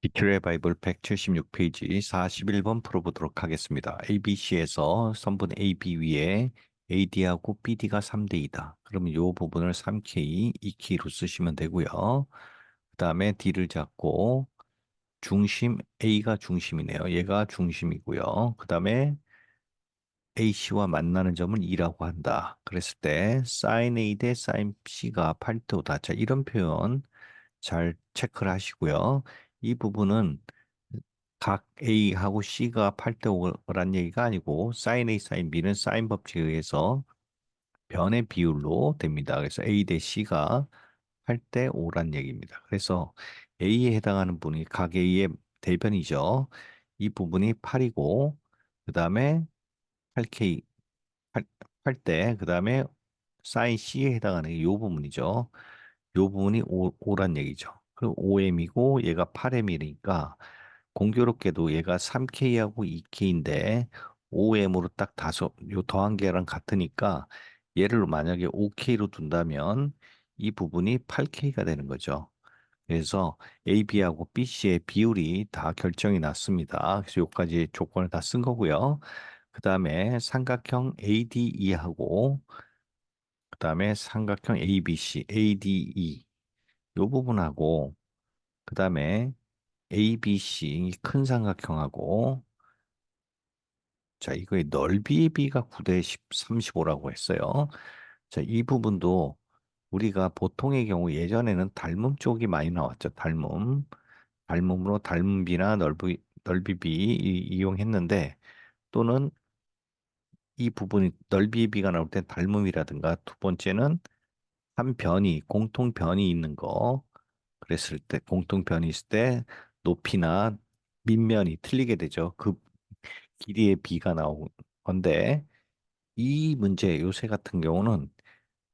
기출의 바이블 176페이지 41번 풀어보도록 하겠습니다. ABC에서 선분 AB 위에 AD하고 BD가 3대 2다. 그러면 이 부분을 3K, 2K로 쓰시면 되고요. 그 다음에 D를 잡고 중심 A가 중심이네요. 얘가 중심이고요. 그 다음에 AC와 만나는 점을 2라고 한다. 그랬을 때 sin A 대 sin C가 8대 5다. 자, 이런 표현 잘 체크를 하시고요. 이 부분은 각 A하고 C가 8대 5란 얘기가 아니고 sin A, sin B는 사인 법칙에 의해서 변의 비율로 됩니다. 그래서 A 대 C가 8대 5란 얘기입니다. 그래서 A에 해당하는 분이 각 A의 대변이죠. 이 부분이 8이고 그 다음에 8K 8대 그 다음에 sin C에 해당하는 이 부분이죠. 이 부분이 5란 얘기죠. 그리고 5M이고 얘가 8M이니까 공교롭게도 얘가 3K하고 2K인데 5M으로 딱 다섯 요 더한 개랑 같으니까 얘를 만약에 5K로 둔다면 이 부분이 8K가 되는 거죠. 그래서 AB하고 BC의 비율이 다 결정이 났습니다. 그래서 여기까지 조건을 다 쓴 거고요. 그 다음에 삼각형 ADE하고 그 다음에 삼각형 ABC, ADE 요 부분하고 그 다음에 ABC 큰 삼각형하고 자 이거의 넓이의 비가 9대 10, 35라고 했어요. 자, 이 부분도 우리가 보통의 경우 예전에는 닮음 쪽이 많이 나왔죠. 닮음으로 닮음비나 넓이비 이용했는데 또는 이 부분이 넓이비가 나올 땐 닮음이라든가 두 번째는 한 변이 공통변이 있는 거 그랬을 때 공통변이 있을 때 높이나 밑면이 틀리게 되죠. 그 길이의 비가 나온 건데 이 문제 요새 같은 경우는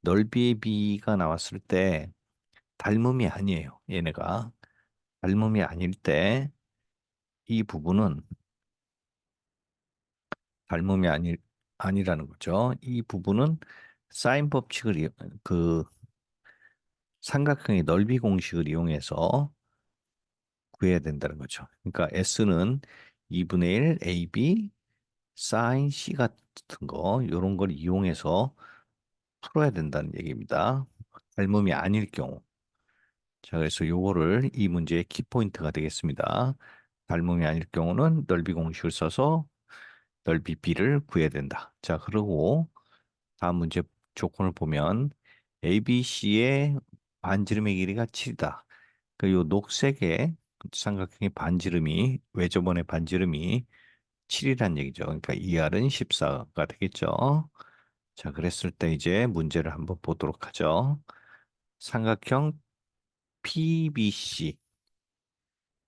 넓이의 비가 나왔을 때 닮음이 아니에요. 얘네가 닮음이 아닐 때 이 부분은 닮음이 아니라는 거죠. 이 부분은 사인 법칙을 그 삼각형의 넓이 공식을 이용해서 구해야 된다는 거죠. 그러니까 S는 2분의 1 AB sin C 같은 거 이런 걸 이용해서 풀어야 된다는 얘기입니다. 닮음이 아닐 경우. 자, 그래서 요거를 이 문제의 키포인트가 되겠습니다. 닮음이 아닐 경우는 넓이 공식을 써서 넓이 B를 구해야 된다. 자, 그리고 다음 문제 조건을 보면 ABC의 반지름의 길이가 7이다. 그요 녹색의 삼각형의 반지름이 외접원의 반지름이 7이란 얘기죠. 그러니까 2R은 14가 되겠죠. 자, 그랬을 때 이제 문제를 한번 보도록 하죠. 삼각형 PBC.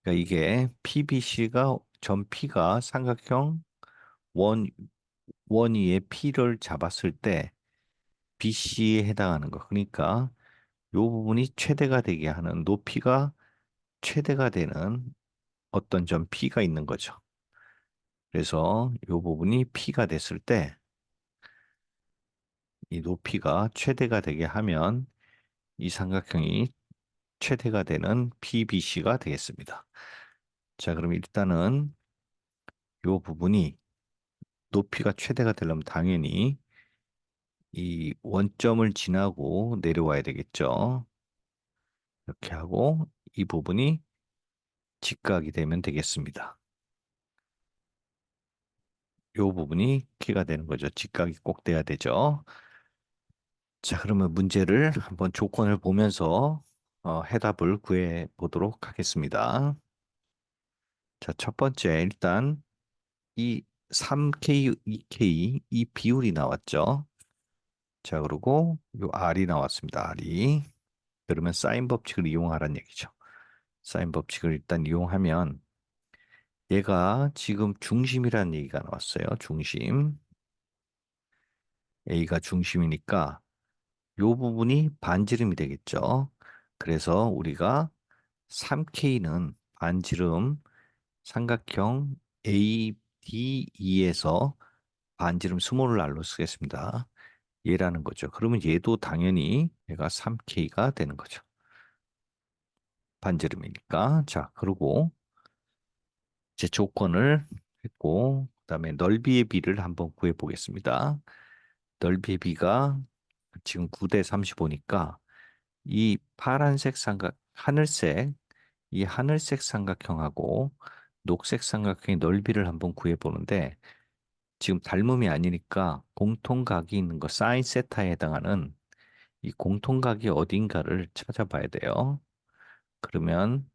그러니까 이게 PBC가 점 P가 삼각형 원 원위의 P를 잡았을 때 BC에 해당하는 거. 그러니까 이 부분이 최대가 되게 하는 높이가 최대가 되는 어떤 점 P가 있는 거죠. 그래서 이 부분이 P가 됐을 때 이 높이가 최대가 되게 하면 이 삼각형이 최대가 되는 PBC가 되겠습니다. 자, 그럼 일단은 이 부분이 높이가 최대가 되려면 당연히 이 원점을 지나고 내려와야 되겠죠. 이렇게 하고 이 부분이 직각이 되면 되겠습니다. 이 부분이 키가 되는 거죠. 직각이 꼭 돼야 되죠. 자, 그러면 문제를 한번 조건을 보면서 해답을 구해 보도록 하겠습니다. 자, 첫 번째 일단 이 3K, 2K 이 비율이 나왔죠. 자, 그리고 요 R이 나왔습니다. R이. 그러면 사인 법칙을 이용하라는 얘기죠. 사인 법칙을 일단 이용하면 얘가 지금 중심이라는 얘기가 나왔어요. 중심. A가 중심이니까 요 부분이 반지름이 되겠죠. 그래서 우리가 3K는 반지름 삼각형 ADE에서 반지름 스몰을 R로 쓰겠습니다. 얘라는 거죠. 그러면 얘도 당연히 얘가 3K가 되는 거죠. 반지름이니까. 자, 그리고 제 조건을 했고, 그다음에 넓이의 비를 한번 구해 보겠습니다. 넓이의 비가 지금 9대 35니까 이 파란색 삼각, 하늘색, 이 하늘색 삼각형하고 녹색 삼각형의 넓이를 한번 구해 보는데 지금 닮음이 아니니까 공통각이 있는 거, 사인 세타에 해당하는 이 공통각이 어딘가를 찾아봐야 돼요. 그러면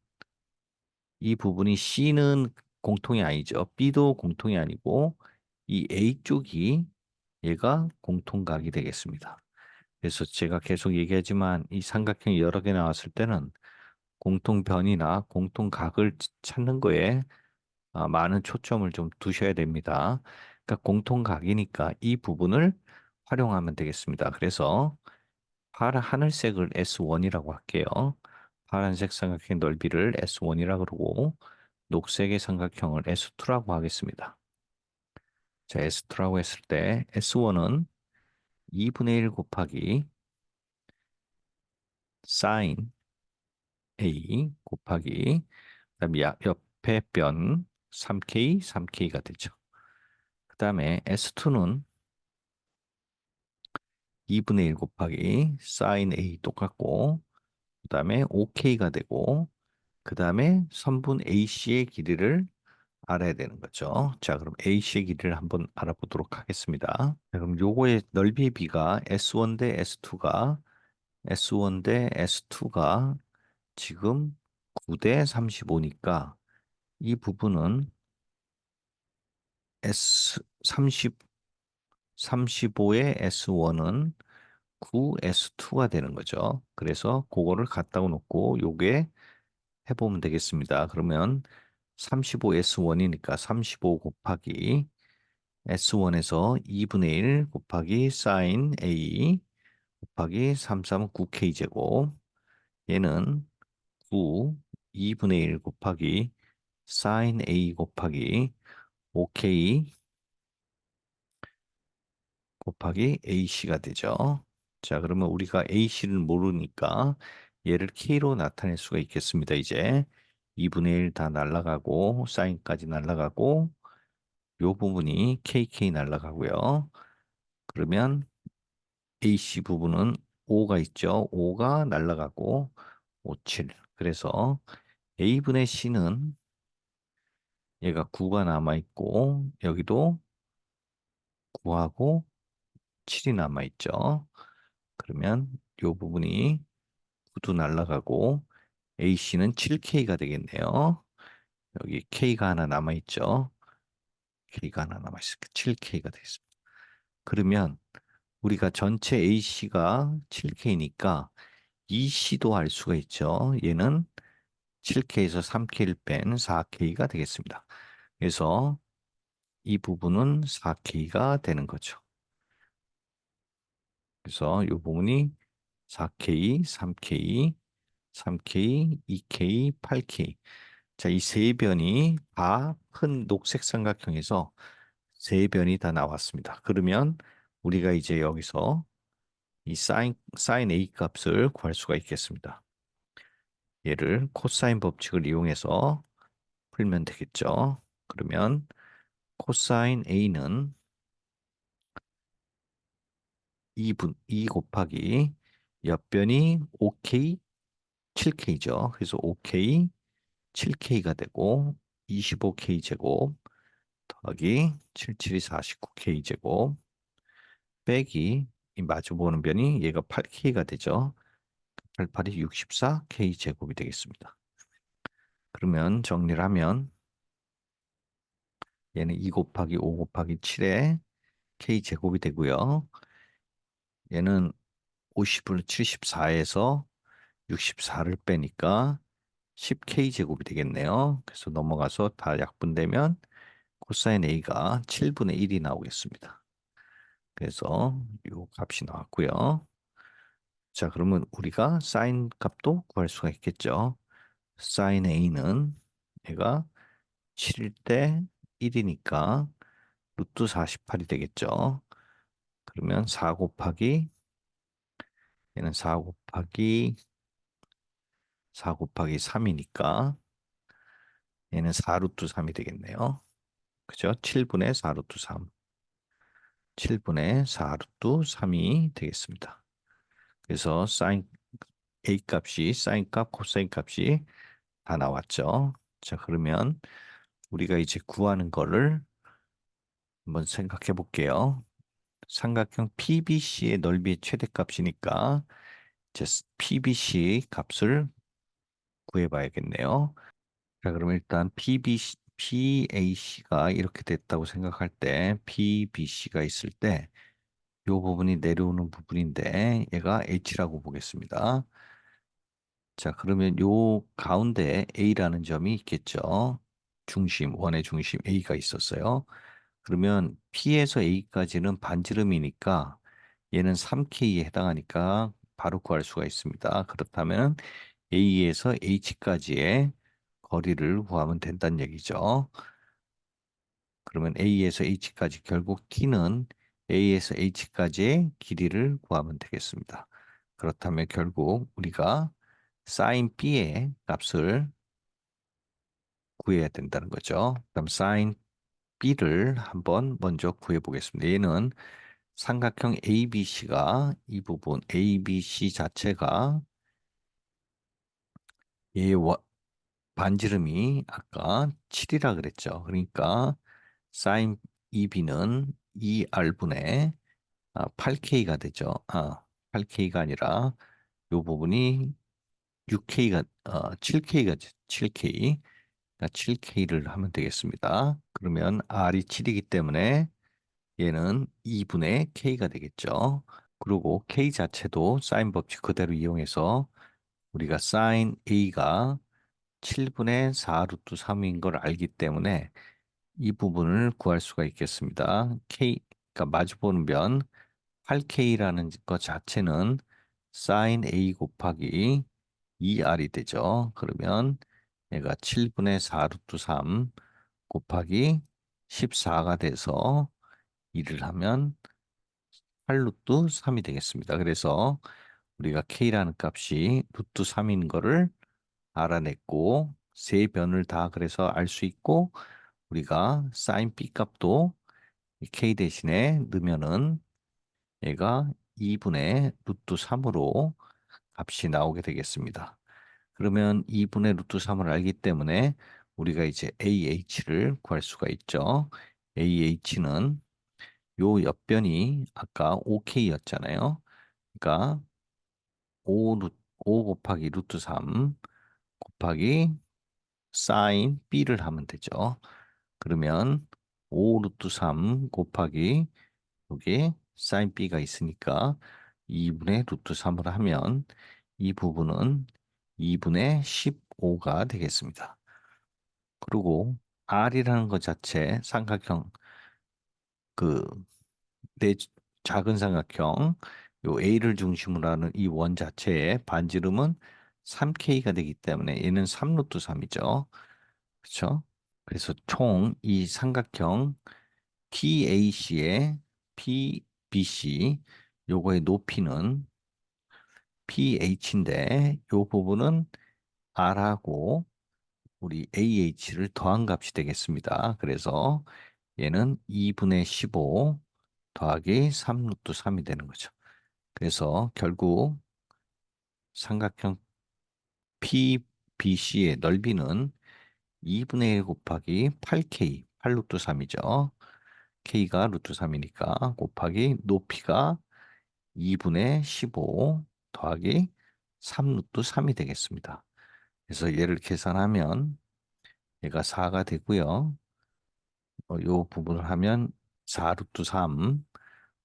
이 부분이 C는 공통이 아니죠. B도 공통이 아니고 이 A 쪽이 얘가 공통각이 되겠습니다. 그래서 제가 계속 얘기하지만 이 삼각형이 여러 개 나왔을 때는 공통변이나 공통각을 찾는 거에 많은 초점을 좀 두셔야 됩니다. 그러니까 공통각이니까 이 부분을 활용하면 되겠습니다. 그래서 파란 하늘색을 S1이라고 할게요. 파란색 삼각형 넓이를 S1이라고 그러고 녹색의 삼각형을 S2라고 하겠습니다. 자, S2라고 했을 때 S1은 2분의 1 곱하기 사인 A 곱하기 그다음에 옆에 변 3K, 3K가 되죠. 그 다음에 S2는 2분의 1 곱하기 사인 A 똑같고 그 다음에 OK가 되고 그 다음에 선분 AC의 길이를 알아야 되는 거죠. 자, 그럼 AC의 길이를 한번 알아보도록 하겠습니다. 자, 그럼 요거의 넓이의 비가 S1 대 S2가 S1 대 S2가 지금 9 대 35니까 이 부분은 S 30 35의 S1은 9 S2가 되는 거죠. 그래서 그거를 갖다 놓고 요게 해보면 되겠습니다. 그러면 35 S1이니까 35 곱하기 S1에서 2분의 1 곱하기 사인 A 곱하기 33은 9K 제곱 얘는 9 2분의 1 곱하기 사인 A 곱하기 5K 곱하기 AC가 되죠. 자, 그러면 우리가 AC를 모르니까 얘를 K로 나타낼 수가 있겠습니다. 이제 2분의 1 다 날라가고 사인까지 날라가고 요 부분이 KK 날라가고요. 그러면 AC 부분은 5가 있죠. 5가 날라가고 5, 7. 그래서 A분의 C는 얘가 9가 남아있고 여기도 9하고 7이 남아있죠. 그러면 요 부분이 9도 날라가고 AC는 7K가 되겠네요. 여기 K가 하나 남아있죠. K가 하나 남아있으니까 7K가 되겠습니다. 그러면 우리가 전체 AC가 7K니까 EC도 알 수가 있죠. 얘는 7K에서 3K를 뺀 4K가 되겠습니다. 그래서 이 부분은 4K가 되는 거죠. 그래서 이 부분이 4K, 3K, 3K, 2K, 8K. 자, 이 세 변이 다 큰 녹색 삼각형에서 세 변이 다 나왔습니다. 그러면 우리가 이제 여기서 이 사인 A 값을 구할 수가 있겠습니다. 얘를 코사인 법칙을 이용해서 풀면 되겠죠. 그러면 코사인 A는 2 곱하기 옆변이 5K, 7K죠. 그래서 5K, 7K가 되고 25K 제곱 더하기 77이 49K 제곱 빼기 이 마주보는 변이 얘가 8K가 되죠. 88이 64K 제곱이 되겠습니다. 그러면 정리를 하면 얘는 2 곱하기 5 곱하기 7에 K 제곱이 되고요. 얘는 50을 74에서 64를 빼니까 10K 제곱이 되겠네요. 그래서 넘어가서 다 약분되면 코사인 A가 7분의 1이 나오겠습니다. 그래서 이 값이 나왔고요. 자, 그러면 우리가 사인 값도 구할 수가 있겠죠. 사인 A는 얘가 7 대 1이니까 루트 48이 되겠죠. 그러면 4 곱하기 얘는 4 곱하기 3이니까 얘는 4루트 3이 되겠네요. 그죠? 7분의 4루트 3. 7분의 4루트 3이 되겠습니다. 그래서 사인 A 값이 사인 값, 코사인 값이 다 나왔죠. 자, 그러면 우리가 이제 구하는 거를 한번 생각해 볼게요. 삼각형 PBC의 넓이의 최대값이니까 이제 PBC 값을 구해봐야겠네요. 자, 그럼 일단 PAC가 이렇게 됐다고 생각할 때 PBC가 있을 때 이 부분이 내려오는 부분인데 얘가 H라고 보겠습니다. 자, 그러면 요 가운데 A라는 점이 있겠죠. 중심, 원의 중심 A가 있었어요. 그러면 P에서 A까지는 반지름이니까 얘는 3K에 해당하니까 바로 구할 수가 있습니다. 그렇다면 A에서 H까지의 거리를 구하면 된다는 얘기죠. 그러면 A에서 H까지 결국 T는 A에서 H까지의 길이를 구하면 되겠습니다. 그렇다면 결국 우리가 sin B의 값을 구해야 된다는 거죠. 그럼 sin B를 한번 먼저 구해 보겠습니다. 얘는 삼각형 ABC가 이 부분 ABC 자체가 얘의 반지름이 아까 7이라 그랬죠. 그러니까 sin EB는 2R분의 8K가 되죠. 8K가 아니라 이 부분이 6K가 7K가 7K. 그러니까 7K를 하면 되겠습니다. 그러면 R이 7이기 때문에 얘는 2분의 K가 되겠죠. 그리고 K 자체도 사인 법칙 그대로 이용해서 우리가 사인 A가 7분의 4 루트 3인 걸 알기 때문에 이 부분을 구할 수가 있겠습니다. K, 그러니까 마주보는 변 8K라는 것 자체는 sin A 곱하기 2R이 되죠. 그러면 얘가 7분의 4 루트 3 곱하기 14가 돼서 2를 하면 8루트 3이 되겠습니다. 그래서 우리가 K라는 값이 루트 3인 거를 알아냈고 세 변을 다 그래서 알 수 있고 우리가 sin B 값도 이 K 대신에 넣으면은 얘가 2분의 루트 3으로 값이 나오게 되겠습니다. 그러면 2분의 루트 3을 알기 때문에 우리가 이제 AH를 구할 수가 있죠. AH는 요 옆변이 아까 OK였잖아요. 그러니까 5 곱하기 루트 3 곱하기 사인 B를 하면 되죠. 그러면 5 루트 3 곱하기 여기 사인 B가 있으니까 2분의 루트 3을 하면 이 부분은 2분의 15가 되겠습니다. 그리고 R이라는 것 자체 삼각형 그 내 작은 삼각형 요 A를 중심으로 하는 이 원 자체의 반지름은 3K가 되기 때문에 얘는 3루트 3이죠. 그렇죠? 그래서 총 이 삼각형 PAC의 PBC 요거의 높이는 PH인데 요 부분은 R하고 우리 AH를 더한 값이 되겠습니다. 그래서 얘는 2분의 15 더하기 3루트 3이 되는 거죠. 그래서 결국 삼각형 PBC의 넓이는 2분의 1 곱하기 8K, 8루트 3이죠. K가 루트 3이니까 곱하기 높이가 2분의 15 더하기 3루트 3이 되겠습니다. 그래서 얘를 계산하면 얘가 4가 되고요. 요 부분을 하면 4루트 3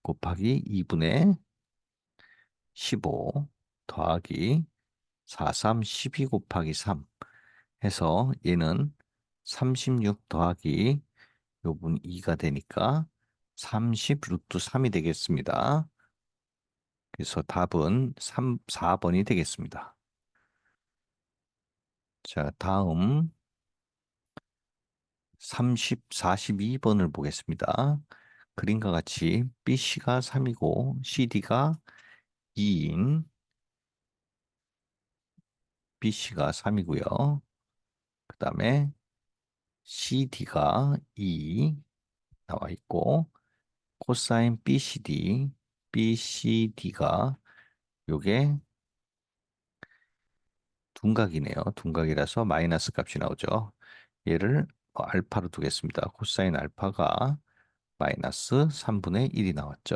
곱하기 2분의 15 더하기 4, 3, 12 곱하기 3 해서 얘는 36 더하기 요분 2가 되니까 30 루트 3이 되겠습니다. 그래서 답은 4번이 되겠습니다. 자, 다음 42번을 보겠습니다. 그림과 같이 BC가 3이고 CD가 2인 BC가 3이고요. 그 다음에 CD가 2 나와 있고 코사인 BCD가 요게 둔각이네요. 둔각이라서 마이너스 값이 나오죠. 얘를 알파로 두겠습니다. 코사인 알파가 마이너스 3분의 1이 나왔죠.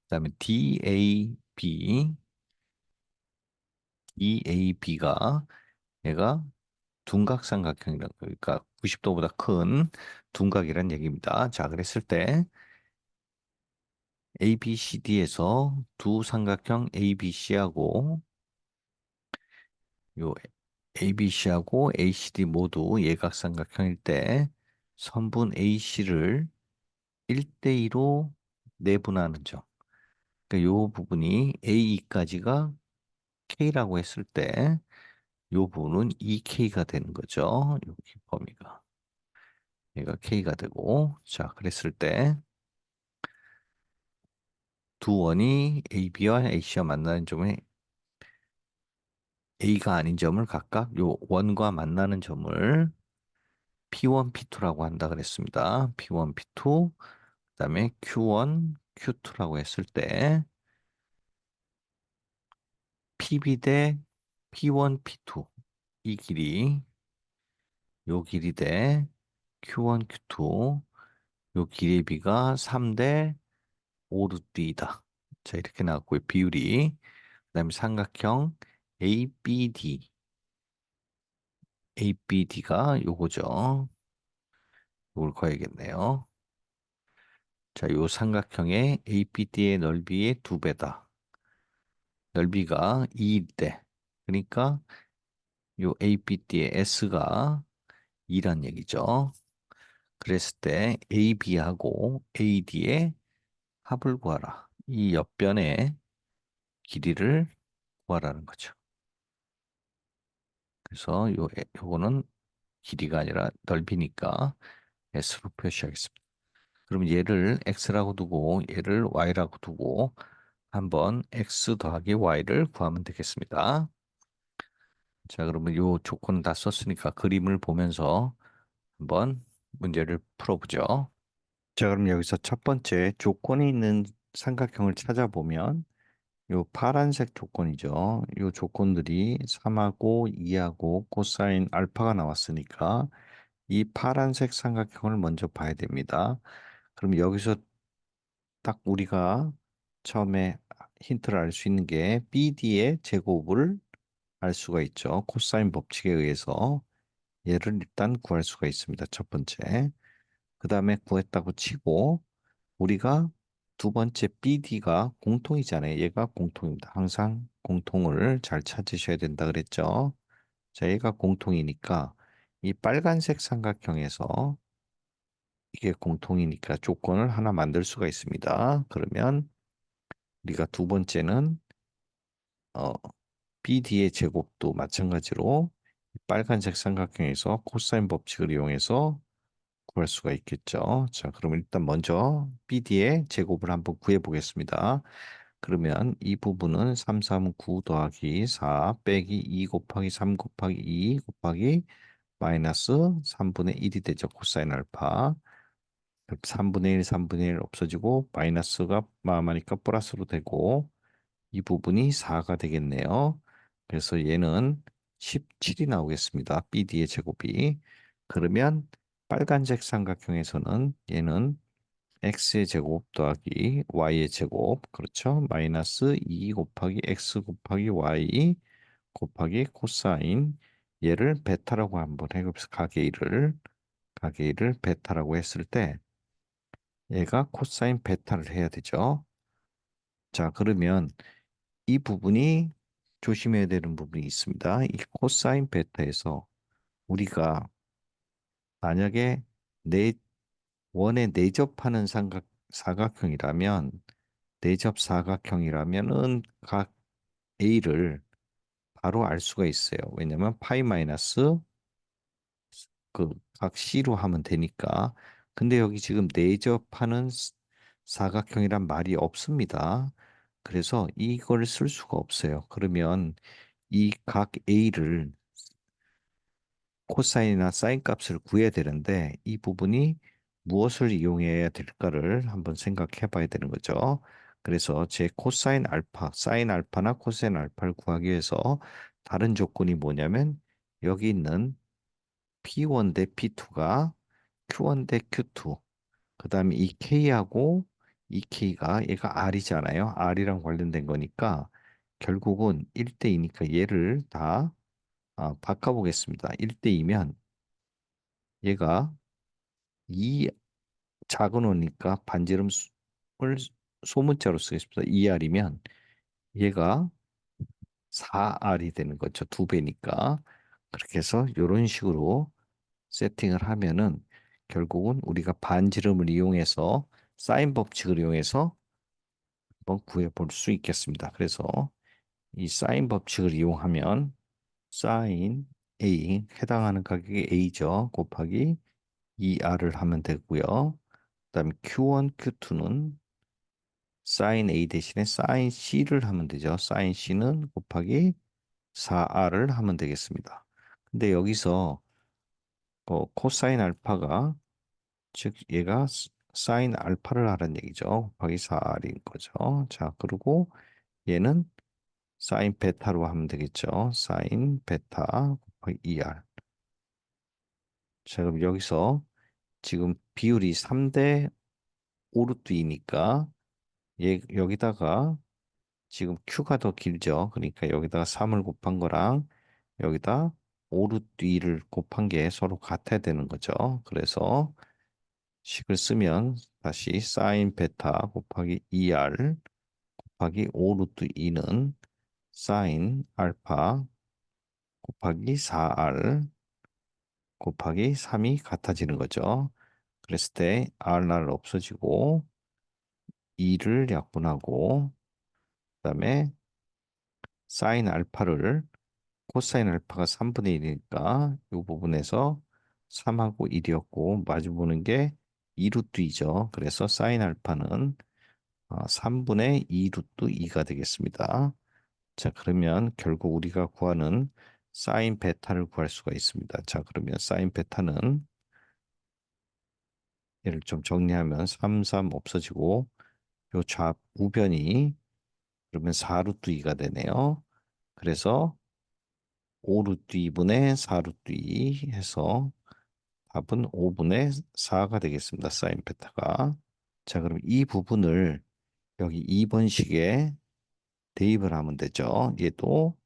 그다음에 DAB가 얘가 둔각삼각형이라 그러니까 90도보다 큰 둔각이란 얘기입니다. 자, 그랬을 때 ABCD에서 두 삼각형 ABC하고 요 ABC하고 ACD 모두 예각삼각형일 때 선분 AC를 1대2로 내분하는 점. 그러니까 요 부분이 A까지가 K라고 했을 때 요 부분은 2K가 되는 거죠. 여기 범위가. 얘가 K가 되고 자, 그랬을 때 두 원이 AB와 AC와 만나는 점에 A가 아닌 점을 각각 요 원과 만나는 점을 P1, P2라고 한다 그랬습니다. P1, P2, 그다음에 Q1, Q2라고 했을 때 PB 대 P1, P2 이 길이 요 길이 대 Q1, Q2 요 길이의 비가 3 대 5 루트 2다. 자, 이렇게 나왔고요. 비율이 그다음에 삼각형 ABD가 요거죠. 요걸 구해야겠네요. 자, 요 삼각형의 ABD의 넓이의 2배다. 넓이가 2일 때. 그러니까 요 ABD의 S가 2란 얘기죠. 그랬을 때 AB하고 AD의 합을 구하라. 이 옆변의 길이를 구하라는 거죠. 그래서 요거는 길이가 아니라 넓이니까 S로 표시하겠습니다. 그럼 얘를 X라고 두고 얘를 Y라고 두고 한번 X 더하기 Y를 구하면 되겠습니다. 자, 그러면 요 조건 다 썼으니까 그림을 보면서 한번 문제를 풀어보죠. 자, 그럼 여기서 첫 번째 조건이 있는 삼각형을 찾아보면 요 파란색 조건이죠. 요 조건들이 3하고 2하고 코사인 알파가 나왔으니까 이 파란색 삼각형을 먼저 봐야 됩니다. 그럼 여기서 딱 우리가 처음에 힌트를 알 수 있는 게 BD의 제곱을 알 수가 있죠. 코사인 법칙에 의해서 얘를 일단 구할 수가 있습니다. 첫 번째. 그 다음에 구했다고 치고 우리가 두 번째 BD가 공통이잖아요. 얘가 공통입니다. 항상 공통을 잘 찾으셔야 된다 그랬죠. 자, 얘가 공통이니까 이 빨간색 삼각형에서 이게 공통이니까 조건을 하나 만들 수가 있습니다. 그러면 우리가 두 번째는 어, BD의 제곱도 마찬가지로 빨간색 삼각형에서 코사인 법칙을 이용해서 구할 수가 있겠죠. 자, 그럼 일단 먼저 BD의 제곱을 한번 구해 보겠습니다. 그러면 이 부분은 3, 3, 9 더하기 4 빼기 2 곱하기 3 곱하기 2 곱하기 마이너스 3분의 1이 되죠. 코사인 알파. 3분의 1, 3분의 1 없어지고 마이너스가 마마니까 플러스로 되고 이 부분이 4가 되겠네요. 그래서 얘는 17이 나오겠습니다. BD의 제곱이. 그러면 빨간색 삼각형에서는 얘는 x의 제곱 더하기 y의 제곱 그렇죠? 마이너스 2 곱하기 x 곱하기 y 곱하기 코사인 얘를 베타라고 한번 해봅시다. 가게이를 베타라고 했을 때 얘가 코사인 베타를 해야 되죠. 자, 그러면 이 부분이 조심해야 되는 부분이 있습니다. 이 코사인 베타에서 우리가 만약에 네 원에 내접하는 사각형이라면 내접 사각형이라면은 각 A를 바로 알 수가 있어요. 왜냐면 파이 마이너스 그 각 C로 하면 되니까. 근데 여기 지금 내접하는 사각형이란 말이 없습니다. 그래서 이걸 쓸 수가 없어요. 그러면 이 각 A를 코사인이나 사인 값을 구해야 되는데 이 부분이 무엇을 이용해야 될까를 한번 생각해 봐야 되는 거죠. 그래서 제 코사인 알파, 사인 알파나 코사인 알파를 구하기 위해서 다른 조건이 뭐냐면 여기 있는 P1 대 P2가 Q1 대 Q2, 그 다음에 이 K하고 이 K가 얘가 R이잖아요. R이랑 관련된 거니까 결국은 1대2니까 얘를 다 바꿔보겠습니다. 1대2면 얘가 이 작은 호니까 반지름을 소문자로 쓰겠습니다. 2R이면 얘가 4R이 되는 거죠. 두 배니까. 그렇게 해서 이런 식으로 세팅을 하면은 결국은 우리가 반지름을 이용해서 사인 법칙을 이용해서 한번 구해볼 수 있겠습니다. 그래서 이 사인 법칙을 이용하면 사인 A 해당하는 가격이 A죠. 곱하기 2R을 하면 되고요. 그다음에 Q1, Q2는 사인 A 대신에 사인 C를 하면 되죠. 사인 C는 곱하기 4R을 하면 되겠습니다. 근데 여기서 코사인 알파가 즉 얘가 사인 알파를 하라는 얘기죠. 곱하기 4R인 거죠. 자, 그리고 얘는 사인 베타로 하면 되겠죠. 사인 베타 곱하기 2R. 자, 그럼 여기서 지금 비율이 3대 5루트 2니까 여기다가 지금 Q가 더 길죠. 그러니까 여기다가 3을 곱한 거랑 여기다 5루트 2를 곱한 게 서로 같아야 되는 거죠. 그래서 식을 쓰면 다시 사인 베타 곱하기 2R 곱하기 5루트 2는 사인 알파 곱하기 4R 곱하기 3이 같아지는 거죠. 그랬을 때 R 없어지고 2를 약분하고 그다음에 사인 알파를 코사인 알파가 3분의 1이니까 이 부분에서 3하고 1이었고 마주보는 게 2루트 2죠. 그래서 사인 알파는 3분의 2루트 2가 되겠습니다. 자, 그러면 결국 우리가 구하는 사인 베타를 구할 수가 있습니다. 자, 그러면 사인 베타는 얘를 좀 정리하면 3, 3 없어지고 요 좌 우변이 그러면 4루트 2가 되네요. 그래서 5루트 2분의 4루트 2 해서 답은 5분의 4가 되겠습니다. 사인 베타가. 자, 그럼 이 부분을 여기 2번식에 대입을 하면 되죠. 얘도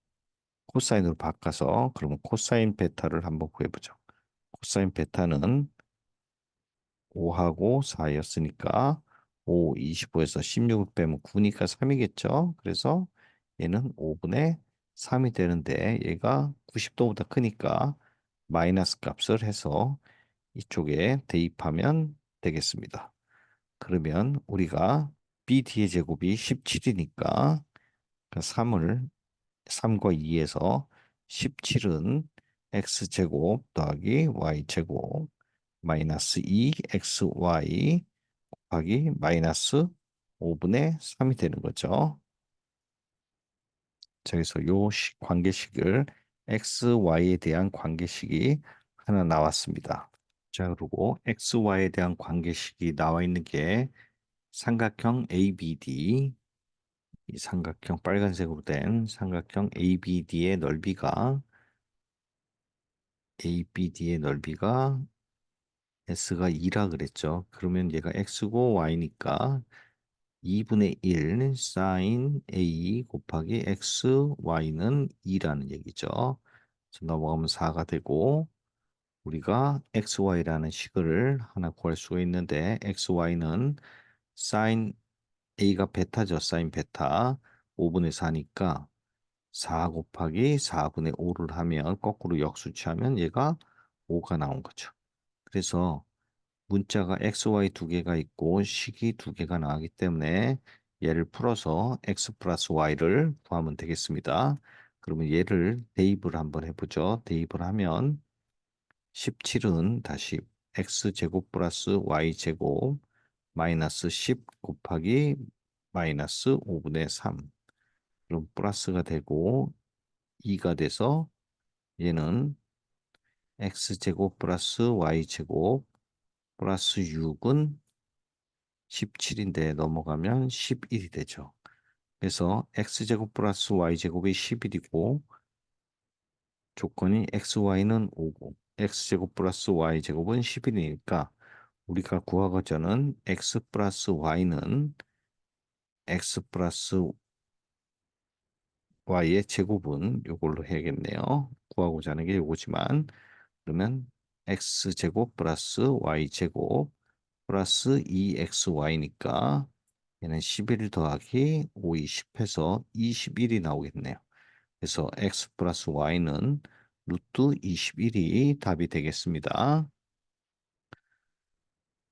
코사인으로 바꿔서 그러면 코사인 베타를 한번 구해보죠. 코사인 베타는 5하고 4였으니까 5, 25에서 16을 빼면 9니까 3이겠죠. 그래서 얘는 5분의 3이 되는데 얘가 90도보다 크니까 마이너스 값을 해서 이쪽에 대입하면 되겠습니다. 그러면 우리가 BD의 제곱이 17이니까 3과 2에서 17은 x제곱 더하기 y제곱 마이너스 2xy 곱하기 마이너스 5분의 3이 되는 거죠. 자, 그래서 요 관계식을 xy에 대한 관계식이 하나 나왔습니다. 자, 그리고 xy에 대한 관계식이 나와 있는 게 삼각형 ABD, 이 삼각형 빨간색으로 된 삼각형 ABD의 넓이가 S가 2라 그랬죠. 그러면 얘가 X고 Y니까 2분의 1 사인 A 곱하기 X, Y는 2라는 얘기죠. 그래서 넘어가면 4가 되고 우리가 XY라는 식을 하나 구할 수가 있는데 XY는 사인 A가 베타죠. 사인 베타 5분의 4니까 4 곱하기 4분의 5를 하면 거꾸로 역수치하면 얘가 5가 나온 거죠. 그래서 문자가 XY 두 개가 있고 식이 두 개가 나오기 때문에 얘를 풀어서 X 플러스 Y를 구하면 되겠습니다. 그러면 얘를 대입을 한번 해보죠. 대입을 하면 17은 다시 X제곱 플러스 Y제곱 마이너스 10 곱하기 마이너스 5분의 3. 그럼 플러스가 되고 2가 돼서 얘는 x제곱 플러스 y제곱 플러스 6은 17인데 넘어가면 11이 되죠. 그래서 x제곱 플러스 y제곱이 11이고 조건이 xy는 5고 x제곱 플러스 y제곱은 11이니까 우리가 구하고자 하는 x 플러스 y는 x 플러스 y의 제곱은 이걸로 해야겠네요. 구하고자 하는 게 이거지만 그러면 x제곱 플러스 y제곱 플러스 2xy니까 얘는 11 더하기 5, 20 해서 21이 나오겠네요. 그래서 x 플러스 y는 루트 21이 답이 되겠습니다.